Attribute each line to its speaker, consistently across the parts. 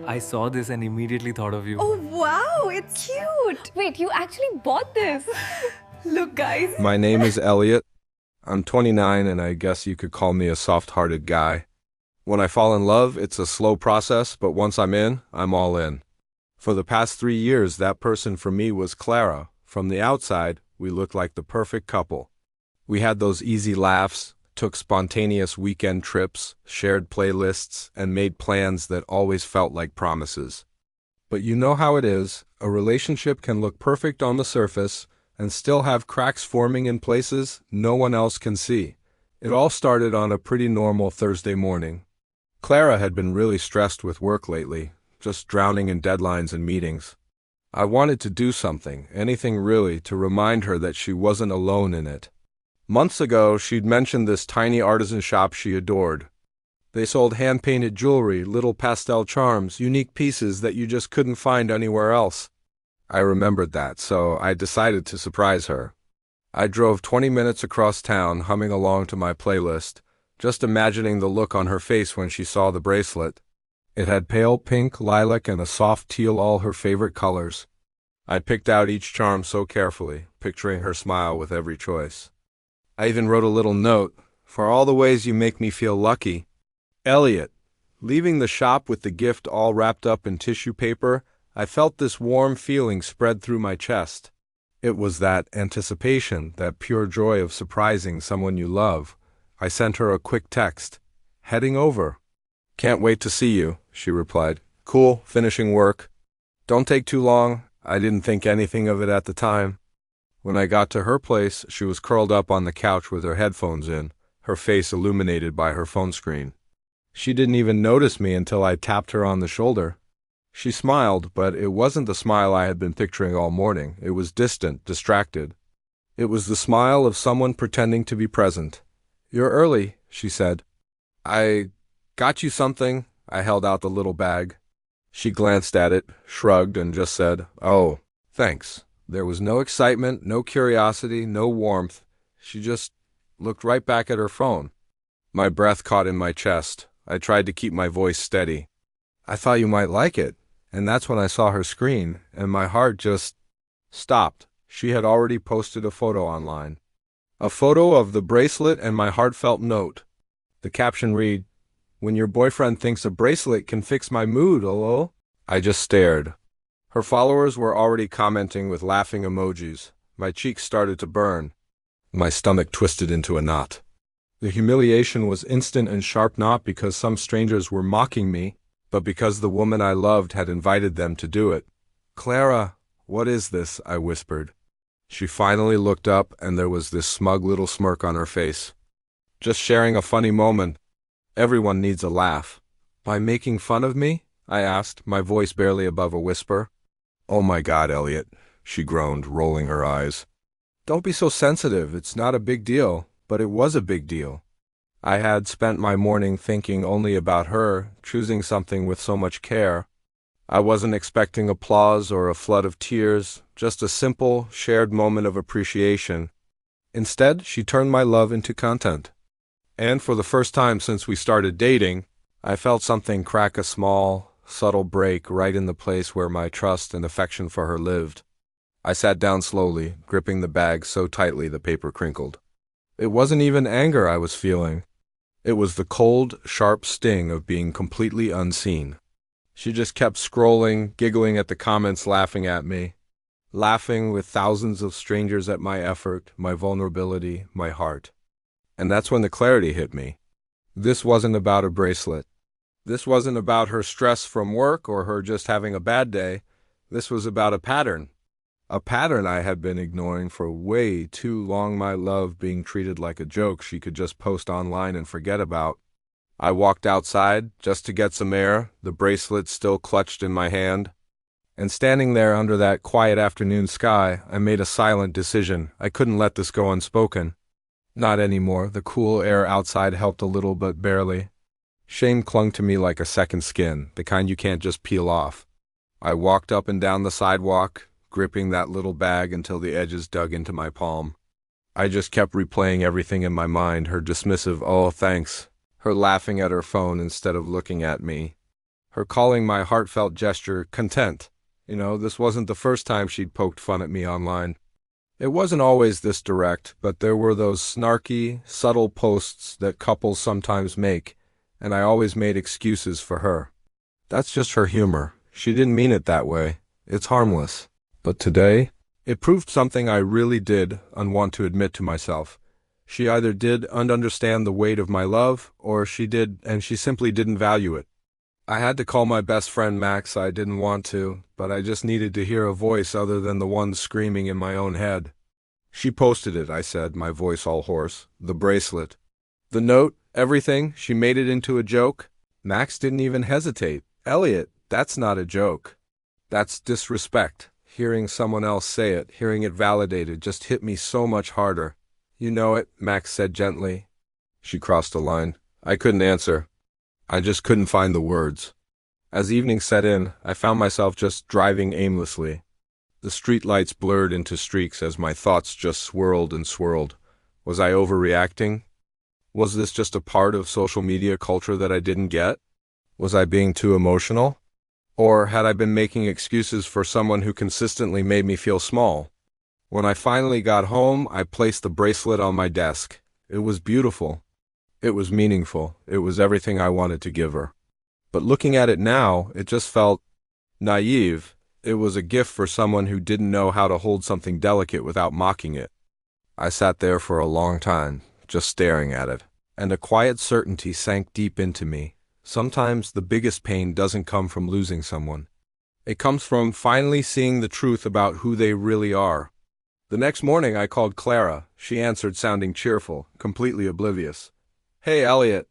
Speaker 1: I saw this and immediately thought of you.
Speaker 2: Oh wow, it's cute!
Speaker 3: Wait, you actually bought this?
Speaker 2: Look, guys.
Speaker 4: My name is Elliot. I'm 29 and I guess you could call me a soft-hearted guy. When I fall in love, it's a slow process, but once I'm in, I'm all in. For the past 3 years, that person for me was Clara. From the outside, we looked like the perfect couple. We had those easy laughs, took spontaneous weekend trips, shared playlists, and made plans that always felt like promises. But you know how it is, a relationship can look perfect on the surface and still have cracks forming in places no one else can see. It all started on a pretty normal Thursday morning. Clara had been really stressed with work lately, just drowning in deadlines and meetings. I wanted to do something, anything really, to remind her that she wasn't alone in it. Months ago, she'd mentioned this tiny artisan shop she adored. They sold hand-painted jewelry, little pastel charms, unique pieces that you just couldn't find anywhere else. I remembered that, so I decided to surprise her. I drove 20 minutes across town, humming along to my playlist, just imagining the look on her face when she saw the bracelet. It had pale pink, lilac, and a soft teal, all her favorite colors. I picked out each charm so carefully, picturing her smile with every choice. I even wrote a little note, "For all the ways you make me feel lucky." Elliot. Leaving the shop with the gift all wrapped up in tissue paper, I felt this warm feeling spread through my chest. It was that anticipation, that pure joy of surprising someone you love. I sent her a quick text. "Heading over." "Can't wait to see you," she replied. "Cool, finishing work. Don't take too long." I didn't think anything of it at the time. When I got to her place, she was curled up on the couch with her headphones in, her face illuminated by her phone screen. She didn't even notice me until I tapped her on the shoulder. She smiled, but it wasn't the smile I had been picturing all morning. It was distant, distracted. It was the smile of someone pretending to be present. "You're early," she said. "I got you something." I held out the little bag. She glanced at it, shrugged, and just said, "Oh, thanks." There was no excitement, no curiosity, no warmth. She just looked right back at her phone. My breath caught in my chest. I tried to keep my voice steady. "I thought you might like it." And that's when I saw her screen, and my heart just stopped. She had already posted a photo online. A photo of the bracelet and my heartfelt note. The caption read, "When your boyfriend thinks a bracelet can fix my mood, lol." I just stared. Her followers were already commenting with laughing emojis. My cheeks started to burn. My stomach twisted into a knot. The humiliation was instant and sharp, not because some strangers were mocking me, but because the woman I loved had invited them to do it. "Clara, what is this?" I whispered. She finally looked up, and there was this smug little smirk on her face. "Just sharing a funny moment. Everyone needs a laugh." "By making fun of me?" I asked, my voice barely above a whisper. "Oh my God, Elliot," she groaned, rolling her eyes. "Don't be so sensitive. It's not a big deal." But it was a big deal. I had spent my morning thinking only about her, choosing something with so much care. I wasn't expecting applause or a flood of tears, just a simple, shared moment of appreciation. Instead, she turned my love into content. And for the first time since we started dating, I felt something crack, a small, subtle break right in the place where my trust and affection for her lived. I sat down slowly, gripping the bag so tightly the paper crinkled. It wasn't even anger I was feeling. It was the cold, sharp sting of being completely unseen. She just kept scrolling, giggling at the comments, laughing at me. Laughing with thousands of strangers at my effort, my vulnerability, my heart. And that's when the clarity hit me. This wasn't about a bracelet. This wasn't about her stress from work or her just having a bad day. This was about a pattern. A pattern I had been ignoring for way too long, my love being treated like a joke she could just post online and forget about. I walked outside just to get some air, the bracelet still clutched in my hand. And standing there under that quiet afternoon sky, I made a silent decision. I couldn't let this go unspoken. Not anymore. The cool air outside helped a little, but barely. Shame clung to me like a second skin, the kind you can't just peel off. I walked up and down the sidewalk, gripping that little bag until the edges dug into my palm. I just kept replaying everything in my mind, her dismissive "oh, thanks," her laughing at her phone instead of looking at me, her calling my heartfelt gesture content. This wasn't the first time she'd poked fun at me online. It wasn't always this direct, but there were those snarky, subtle posts that couples sometimes make, and I always made excuses for her. That's just her humor. She didn't mean it that way. It's harmless. But today, it proved something I really did unwant to admit to myself. She either did understand the weight of my love, or she did, and she simply didn't value it. I had to call my best friend Max. I didn't want to, but I just needed to hear a voice other than the one screaming in my own head. She posted it, I said, my voice all hoarse. The bracelet. The note, everything, she made it into a joke. Max didn't even hesitate. Elliot, that's not a joke. That's disrespect. Hearing someone else say it, hearing it validated, just hit me so much harder. You know it, Max said gently. She crossed a line. I couldn't answer. I just couldn't find the words. As evening set in, I found myself just driving aimlessly. The streetlights blurred into streaks as my thoughts just swirled and swirled. Was I overreacting? Was this just a part of social media culture that I didn't get? Was I being too emotional? Or had I been making excuses for someone who consistently made me feel small? When I finally got home, I placed the bracelet on my desk. It was beautiful. It was meaningful. It was everything I wanted to give her. But looking at it now, it just felt naive. It was a gift for someone who didn't know how to hold something delicate without mocking it. I sat there for a long time, just staring at it, and a quiet certainty sank deep into me. Sometimes the biggest pain doesn't come from losing someone. It comes from finally seeing the truth about who they really are. The next morning I called Clara. She answered sounding cheerful, completely oblivious. Hey, Elliot.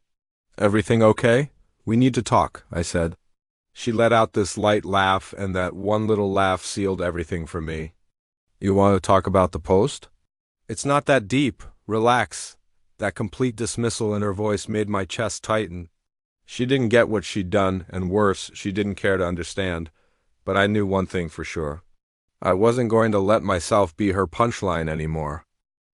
Speaker 4: Everything okay? We need to talk, I said. She let out this light laugh, and that one little laugh sealed everything for me. You want to talk about the post? It's not that deep. Relax. That complete dismissal in her voice made my chest tighten. She didn't get what she'd done, and worse, she didn't care to understand. But I knew one thing for sure. I wasn't going to let myself be her punchline anymore.